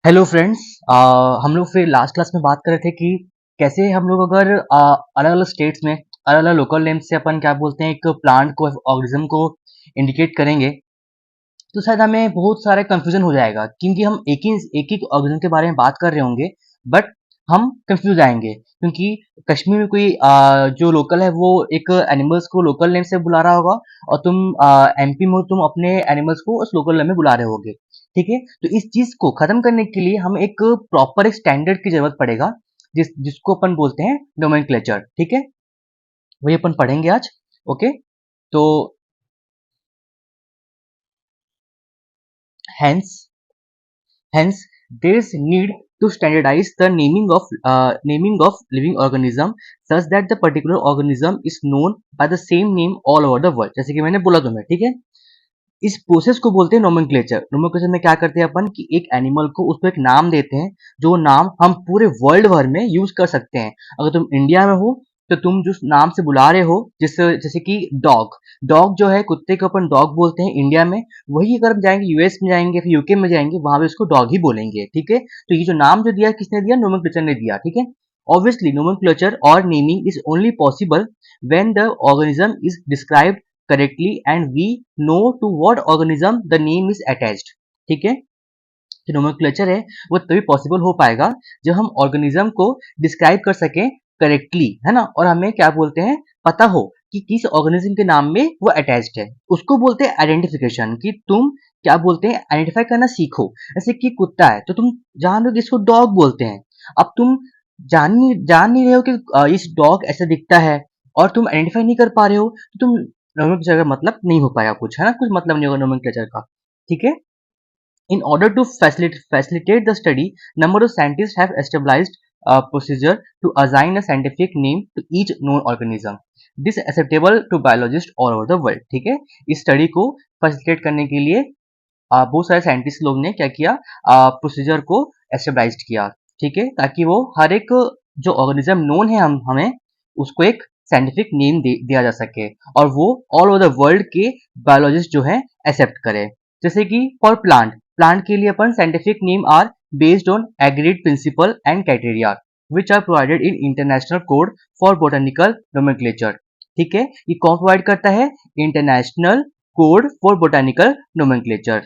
Hello friends. हम लोग फिर लास्ट क्लास में बात कर रहे थे कि कैसे हम लोग अगर अलग अलग स्टेट्स में अलग अलग लोकल नेम से अपन क्या बोलते हैं एक प्लांट को ऑर्गेनिज्म को इंडिकेट करेंगे तो शायद हमें बहुत सारे कंफ्यूजन हो जाएगा क्योंकि हम एक ही ऑर्गेनिज्म के बारे में बात कर रहे होंगे। बट हम कंफ्यूज आएंगे क्योंकि कश्मीर में कोई जो लोकल है वो एक एनिमल्स को लोकल नेम से बुला रहा होगा और तुम एमपी में हो, तुम अपने एनिमल्स को उस लोकल नेम में बुला रहे होगे। ठीक है, तो इस चीज को खत्म करने के लिए हमें एक प्रॉपर एक स्टैंडर्ड की जरूरत पड़ेगा जिसको अपन बोलते हैं नोमेनक्लेचर। ठीक है, वही अपन पढ़ेंगे आज। ओके, तो hence hence there is need to standardize the naming of living organism such that the particular organism is known by the same name all over the world। जैसे कि मैंने बोला तुम्हें, ठीक है। इस प्रोसेस को बोलते हैं नोमेनक्लेचर। नोमेनक्लेचर में क्या करते हैं अपन कि एक एनिमल को उसको एक नाम देते हैं जो नाम हम पूरे वर्ल्ड भर में यूज कर सकते हैं। अगर तुम इंडिया में हो तो तुम जिस नाम से बुला रहे हो, जैसे कि डॉग, डॉग जो है कुत्ते को अपन डॉग बोलते हैं इंडिया में, वही अगर हम जाएंगे यूएस में जाएंगे फिर यूके में जाएंगे वहां पे उसको डॉग ही बोलेंगे। ठीक है, तो ये जो नाम जो दिया किसने दिया? नोमेनक्लेचर ने दिया। ठीक है, obviously nomenclature or naming is only possible when the organism is described correctly and we know to what organism the name is attached। ठीक है, जो नोमेनक्लेचर है वो तभी पॉसिबल हो पाएगा जब हम ऑर्गेनिज्म को डिस्क्राइब कर सकें करेक्टली, है ना, और हमें क्या बोलते हैं पता हो कि किस ऑर्गेनिज्म के नाम में वो अटैच्ड है। उसको बोलते हैं आइडेंटिफिकेशन, कि तुम क्या बोलते हैं आइडेंटिफाई करना सीखो। जैसे कि कुत्ता है तो तुम जान रहे हो कि इसको डॉग बोलते हैं। अब तुम जान नहीं रहे हो कि इस डॉग ऐसा दिखता है और तुम आइडेंटिफाई नहीं कर पा रहे हो तो तुम नोमेनक्लेचर का मतलब नहीं हो पाया कुछ, है ना, कुछ मतलब नहीं होगा नोमेनक्लेचर का। ठीक है, in order to facilitate the study, number of scientists have established a procedure to assign a scientific name to each known organism. This is acceptable to biologists all over the world। ठीक है, इस study को facilitate करने के लिए बहुत सारे scientist लोग ने क्या किया, प्रोसीजर को एस्टेब्लाइज किया। ठीक है, ताकि वो हर एक जो ऑर्गेनिज्म नोन है हमें उसको एक साइंटिफिक नेम दिया जा सके और वो ऑल ओवर द वर्ल्ड के बायोलॉजिस्ट जो है एक्सेप्ट करे। जैसे कि फॉर प्लांट, प्लांट के लिए अपन scientific name are based on agreed principle and criteria which are provided in international code for botanical nomenclature. ठीक है, ये कौन प्रोवाइड करता है? International code for botanical nomenclature.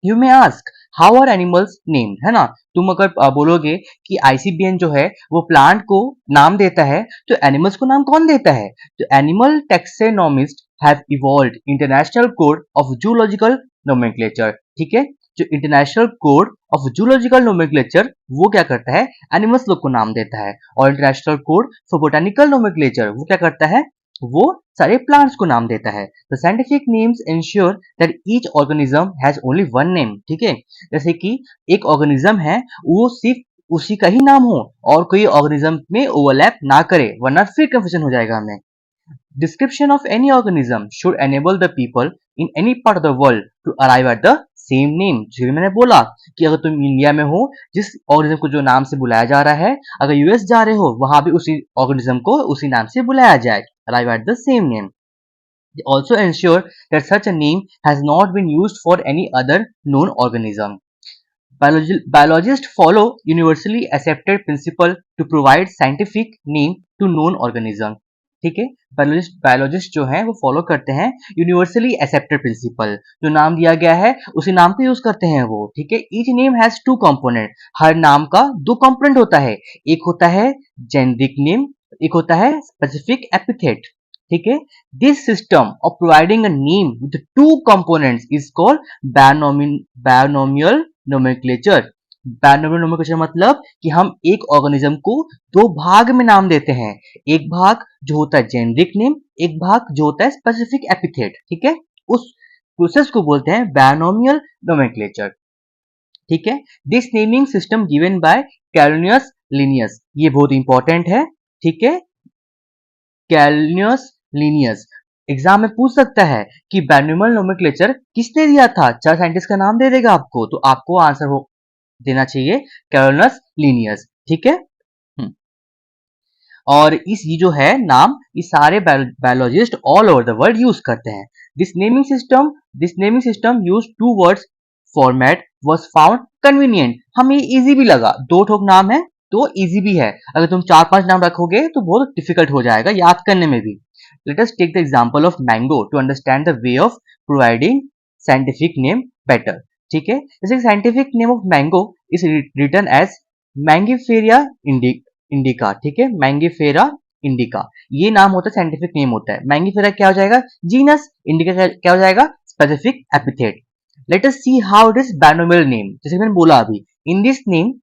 You may ask how are animals named, है ना। तुम अगर बोलोगे कि आईसीबीएन जो है वो प्लांट को नाम देता है तो एनिमल्स को नाम कौन देता है? तो animal taxonomist have evolved international code of zoological nomenclature. ठीक है, जो international code of zoological nomenclature वो क्या करता है? एनिमल्स लोग को नाम देता है। और international code for botanical nomenclature वो क्या करता है? वो सारे प्लांट्स को नाम देता है। The scientific names ensure that each organism has only one name. ठीक है, जैसे कि एक ऑर्गेनिज्म है वो सिर्फ उसी का ही नाम हो और कोई ऑर्गेनिज्म में ओवरलैप ना करे, वरना फिर कंफ्यूजन हो जाएगा हमें। Description of any organism should enable the people in any part of the world to arrive at the same name। जो मैंने बोला कि अगर तुम इंडिया में हो, जिस ऑर्गेनिज्म को जो नाम से बुलाया जा रहा है, अगर यूएस जा रहे हो वहां भी उसी ऑर्गेनिज्म को उसी नाम से बुलाया जाए, arrive at the same name। They also ensure that such a name has not been used for any other known organism। Biologists follow universally accepted principle to provide scientific name to known organism। ठीक है, biologist जो है वो follow करते हैं universally accepted principal, जो नाम दिया गया है उसी नाम को यूज करते हैं वो। ठीक है, each name has two component, हर नाम का दो कंपोनेंट होता है, एक होता है जेनेरिक नेम, एक होता है स्पेसिफिक एपिथेट। ठीक है, this system of providing a name with two components is called binomial nomenclature. Binomial nomenclature मतलब कि हम एक ऑर्गेनिज्म को दो भाग में नाम देते हैं, एक भाग जो होता है जेनेरिक नेम, एक भाग जो होता है स्पेसिफिक एपिथेट। ठीक है, उस प्रोसेस को बोलते हैं बायनोमियल नोमेनक्लेचर। ठीक है, this naming system given by Carolus Linnaeus, ये बहुत इंपॉर्टेंट है। ठीक है, कैरोलिनस लिनियस एग्जाम में पूछ सकता है कि बायनोमियल नोमेनक्लेचर किसने दिया था, चार साइंटिस्ट का नाम दे देगा आपको, तो आपको आंसर हो देना चाहिए कैरोलिनस लिनियस। ठीक है, और इस ये जो है नाम ये सारे biologist all over the world use करते हैं। This naming system use two words format was found convenient. हमें इजी भी लगा, दो ठोक नाम है तो इजी भी है। अगर तुम 4-5 नाम रखोगे तो बहुत डिफिकल्ट हो जाएगा याद करने में भी। Let us take the example of mango to understand the way of providing scientific name better. ठीक है, जैसे scientific name of mango is written as Mangifera indica. ठीक है, मैंगीफेरा इंडिका ये नाम होता है, साइंटिफिक नेम होता है। मैंगीफेरा क्या हो जाएगा? जीनस। इंडिका क्या हो जाएगा? Specific epithet. Let us see how it is binomial name. जैसे मैंने बोला अभी, इन दिस नेम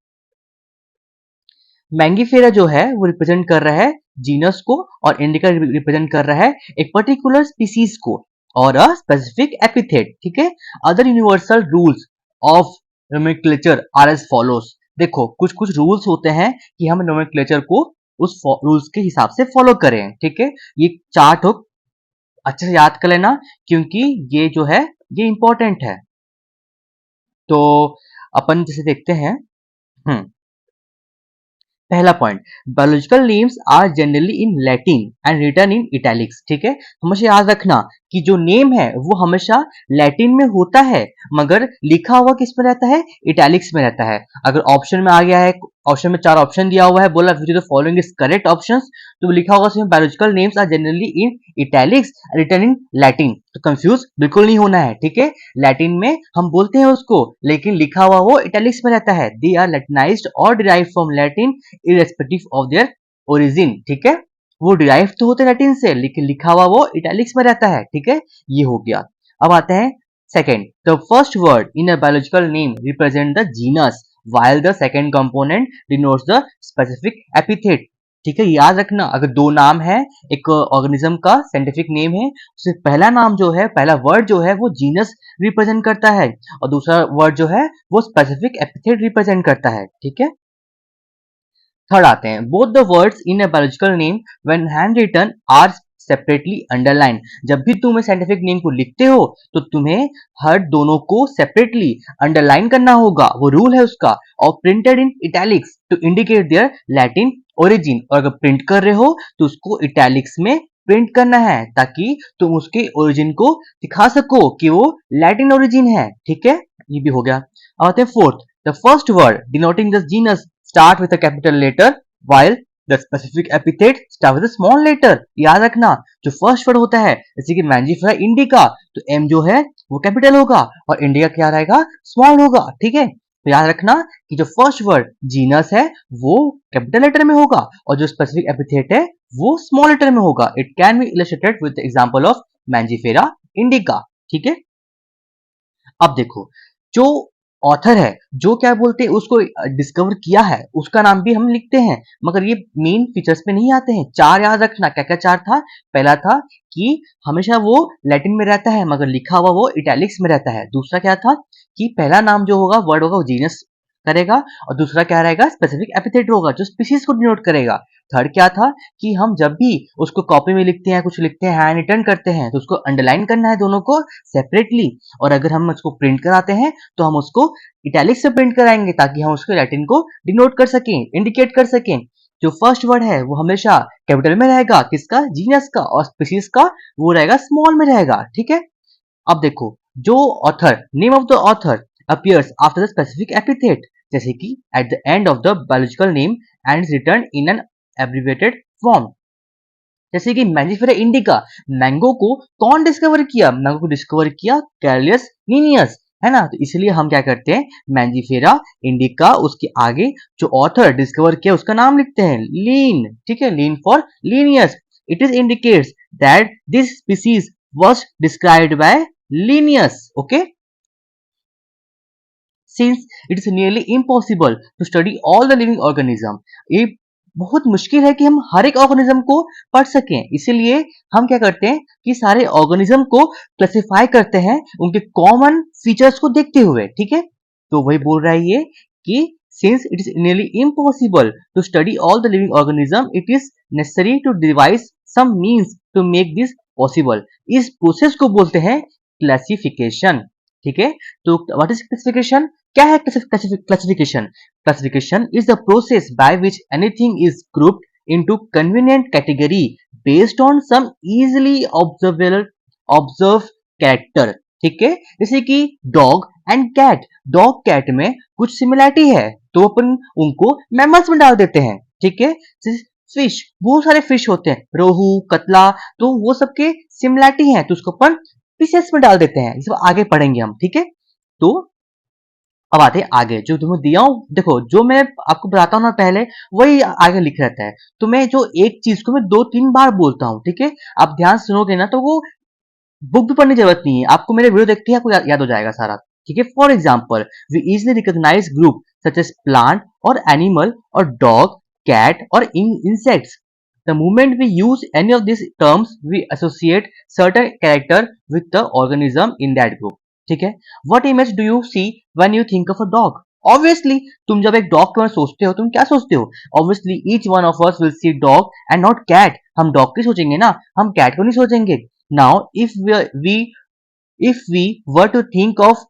मैंगीफेरा जो है वो रिप्रेजेंट कर रहा है जीनस को और इंडिका रिप्रेजेंट कर रहा है एक पर्टिकुलर स्पीसीज को और अ स्पेसिफिक एपिथेट। ठीक है, other universal rules of nomenclature are as follows. देखो कुछ कुछ रूल्स होते हैं कि हम नोमेनक्लेचर को उस रूल्स के हिसाब से फॉलो करें। ठीक है, ये चार्ट हो अच्छे से याद कर लेना क्योंकि ये जो है ये इंपॉर्टेंट है। तो अपन जैसे देखते हैं, पहला point, biological names are generally in Latin and written in italics. ठीक है, हमेशा याद रखना कि जो नेम है वो हमेशा लैटिन में होता है मगर लिखा हुआ किस में रहता है? इटैलिक्स में रहता है। अगर ऑप्शन में आ गया है, ऑप्शन में 4 ऑप्शन दिया हुआ है, बोला which the following is correct options, तो लिखा होगा उसमें biological names are generally in italics written in Latin. तो कंफ्यूज बिल्कुल नहीं होना है। ठीक है, लैटिन में हम बोलते हैं उसको लेकिन लिखा हुआ वो इटैलिक्स में रहता है। दे आर लैटिनाइज्ड और derive from Latin irrespective of their origin. ठीक है, वो डिराइव तो होते लैटिन से लेकिन लिखा हुआ वो इटैलिक्स में रहता है। ठीक है, ये हो गया। अब आते हैं second, the first word in a biological name represent the genus while the second component denotes the specific epithet। ठीक है, याद रखना अगर दो नाम है, एक ऑर्गेनिज्म का साइंटिफिक नेम है, उससे पहला नाम जो है, पहला वर्ड जो है वो जीनस रिप्रेजेंट करता है और दूसरा वर्ड जो है वो स्पेसिफिक एपिथेट रिप्रेजेंट करता है। ठीक है, थर्ड आते हैं, both the words in a biological name when hand written are separately underline. जब भी तुम साइंटिफिक नेम को लिखते हो तो तुम्हें हर दोनों को सेपरेटली अंडरलाइन करना होगा, वो रूल है उसका। और printed in italics to indicate their Latin origin. और अगर प्रिंट कर रहे हो तो उसको इटैलिक्स में प्रिंट करना है ताकि तुम उसके ओरिजिन को दिखा सको कि वो लैटिन ओरिजिन है। ठीक है, ये भी हो गया। अब आते हैं fourth, the first word denoting the genus start with a capital letter while the specific epithet start with a small letter। याद रखना जो फर्स्ट वर्ड होता है जैसे कि मैंजीफेरा इंडिका तो एम जो है वो कैपिटल होगा और इंडिका क्या रहेगा? स्मॉल होगा। ठीक है, तो याद रखना कि जो फर्स्ट वर्ड जीनस है वो कैपिटल लेटर में होगा और जो स्पेसिफिक एपिथेट है वो स्मॉल लेटर में होगा। It can be illustrated with the example of Mangifera indica. ठीक है, अब देखो जो ऑथर है, जो क्या बोलते हैं उसको डिस्कवर किया है उसका नाम भी हम लिखते हैं मगर ये मेन फीचर्स पे नहीं आते हैं। 4 याद रखना, क्या क्या 4 था? पहला था कि हमेशा वो लैटिन में रहता है मगर लिखा हुआ वो इटैलिक्स में रहता है। दूसरा क्या था कि पहला नाम जो होगा वर्ड होगा वो जीनस करेगा और दूसरा क्या रहेगा? स्पेसिफिक एपिथेट होगा जो स्पीशीज को डिनोट करेगा। थर्ड क्या था कि हम जब भी उसको कॉपी में लिखते हैं, कुछ लिखते हैं, हैंड रिटन करते हैं तो उसको अंडरलाइन करना है दोनों को सेपरेटली। और अगर हम उसको प्रिंट कराते हैं तो हम उसको इटैलिक से प्रिंट कराएंगे ताकि हम उसको लैटिन को डिनोट कर सकें, इंडिकेट कर सकें। जो फर्स्ट वर्ड है वो हमेशा कैपिटल में रहेगा, किसका? जीनस का, और स्पीशीज का वो रहेगा स्मॉल में रहेगा। ठीक है, अब देखो जो author, name of the author appears after the specific epithet, जैसे कि at the end of the biological name and is written in an abbreviated form। जैसे कि मैंजीफेरा इंडिका, मैंगो को कौन डिस्कवर किया? मैंगो को डिस्कवर किया कैरलियस लीनियस, है ना? तो इसलिए हम क्या करते हैं, मैंजीफेरा इंडिका उसके आगे जो ऑथर डिस्कवर किया उसका नाम लिखते हैं लीन। ठीक है, लीन for Linnaeus. It is indicates that this species was described by Linnaeus। Okay, since it is nearly impossible to study all the living organism, ये बहुत मुश्किल है कि हम हर एक ऑर्गेनिज्म को पढ़ सकें, इसीलिए हम क्या करते हैं कि सारे ऑर्गेनिज्म को क्लासिफाई करते हैं उनके कॉमन फीचर्स को देखते हुए। ठीक है, तो वही बोल रहा है ये कि since it is nearly impossible to study all the living organism, it is necessary to devise some means to make this possible। इस प्रोसेस को बोलते हैं क्लासिफिकेशन। ठीक है, तो व्हाट इज क्लासिफिकेशन? क्या है classification? Classification is the process by which anything is grouped into convenient category based on some easily observe character. ठीक है, जैसे कि dog and cat, dog cat में कुछ सिमिलरिटी है तो अपन उनको मैमल्स में डाल देते हैं, ठीक है। फिश, बहुत सारे फिश होते हैं, रोहू, कतला, तो वो सबके सिमिलरिटी है तो उसको अपन फिशेस में डाल देते हैं। इस आगे पढ़ेंगे हम, ठीक है। तो अब आते हैं आगे, जो तुम्हें दिया हूं, देखो जो मैं आपको बताता हूं ना पहले, वही आगे लिख रहता है। तो मैं जो एक चीज को मैं 2-3 बार बोलता हूं, ठीक है। आप ध्यान सुनोगे ना तो वो बुक भी पढ़ने की जरूरत नहीं है, आपको मेरे वीडियो देखते ही आपको याद हो जाएगा सारा, ठीक है। For example, we easily recognise group such as plant और एनिमल और डॉग, कैट और insects. The moment we use any of these terms, we associate certain character with the organism in that group. ठीक है। What image do you see when you think of a dog? Obviously, तुम जब एक dog के बारे में सोचते हो तुम क्या सोचते हो? Obviously, each one of us will see dog and not cat. हम डॉग की सोचेंगे ना, हम कैट को नहीं सोचेंगे। Now, if we were to think of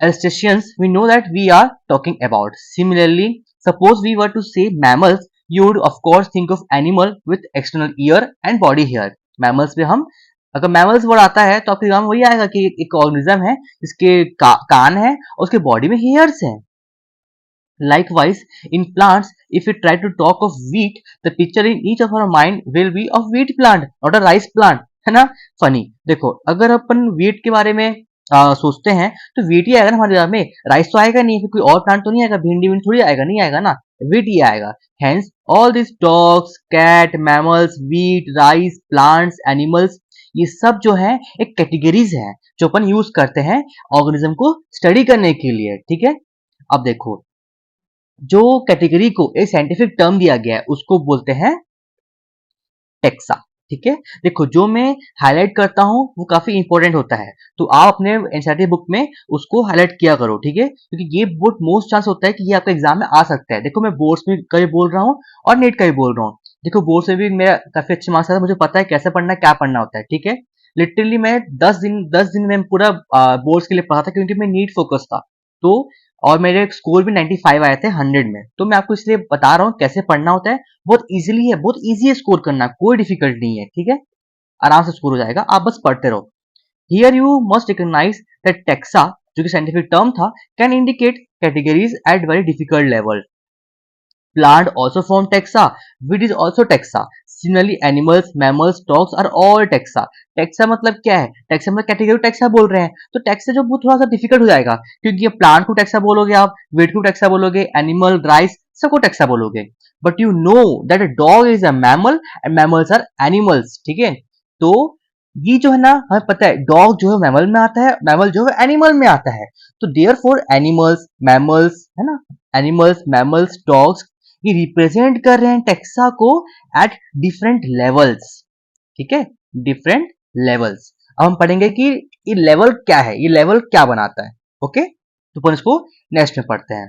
Alsatians, we know that we are talking about. Similarly, suppose we were to say mammals, you would of course think of animal with external ear and body hair. Mammals पे हम अगर mammals word आता है तो आपके दिमाग में वही आएगा कि एक ऑर्गेनिज्म है जिसके कान है और उसके बॉडी में हेयर्स हैं। Likewise, in plants, if we try to talk of wheat, the picture in each of our mind will be of wheat plant, not a rice plant, है ना। फनी, देखो अगर अपन wheat के बारे में सोचते हैं तो wheat ही आएगा ना हमारे दिमाग में, राइस तो आएगा नहीं, कोई और प्लांट तो नहीं आएगा, भिंडी भिंडी थोड़ी आएगा, नहीं आएगा ना, wheat ही आएगा। Hence, all these dogs, cat, mammals, wheat, rice, plants, animals, ये सब जो है एक कैटेगरीज है जो अपन यूज करते हैं ऑर्गेनिज्म को स्टडी करने के लिए, ठीक है। अब देखो, जो कैटेगरी को एक साइंटिफिक टर्म दिया गया है उसको बोलते हैं टेक्सा, ठीक है। देखो जो मैं हाईलाइट करता हूं वो काफी इंपॉर्टेंट होता है, तो आप अपने एनसीईआरटी बुक में उसको हाईलाइट किया करो, ठीक है, क्योंकि ये बहुत मोस्ट चांस होता है कि ये आपके एग्जाम में आ सकता है। देखो मैं बोर्ड्स में कभी बोल रहा हूँ और नेट का भी बोल रहा हूँ। देखो बोर्ड से भी मेरा काफी अच्छे मार्क्स आया, मुझे पता है कैसे पढ़ना है, क्या पढ़ना होता है, ठीक है। लिटरली मैं 10 दिन में पूरा बोर्ड्स के लिए पढ़ा था क्योंकि मैं नीट फोकस था, तो और मेरे स्कोर भी 95 आए थे 100 में। तो मैं आपको इसलिए बता रहा हूँ कैसे पढ़ना होता है, बहुत इजीली है, बहुत इजी है स्कोर करना, कोई डिफिकल्ट नहीं है, ठीक है। आराम से स्कोर हो जाएगा, आप बस पढ़ते रहो। Here you must recognise that taxa, जो कि साइंटिफिक टर्म था, can indicate categories at very difficult level. Plant also form taxa, which is also taxa. Similarly, animals, mammals, dogs are all taxa. Taxa मतलब क्या है? Taxa मतलब category taxa बोल रहे हैं, तो टैक्सा जो थोड़ा सा डिफिकल्ट हो जाएगा क्योंकि ये प्लांट को टैक्सा बोलोगे, आप वेट को टैक्सा बोलोगे, एनिमल, राइस सबको टैक्सा बोलोगे। But you know that a dog is a mammal and mammals are animals, ठीक है। तो ये जो है ना हमें पता है डॉग जो है मैमल में आता है, मैमल जो है एनिमल में आता है, तो देयर फॉर एनिमल्स, मैमल्स, है ना, एनिमल्स, मैमल्स, डॉग्स, ये रिप्रेजेंट कर रहे हैं टेक्सा को एट डिफरेंट लेवल्स, ठीक है, डिफरेंट लेवल्स। अब हम पढ़ेंगे कि ये लेवल क्या है, ये लेवल क्या बनाता है, ओके। तो अपन इसको नेक्स्ट में पढ़ते हैं।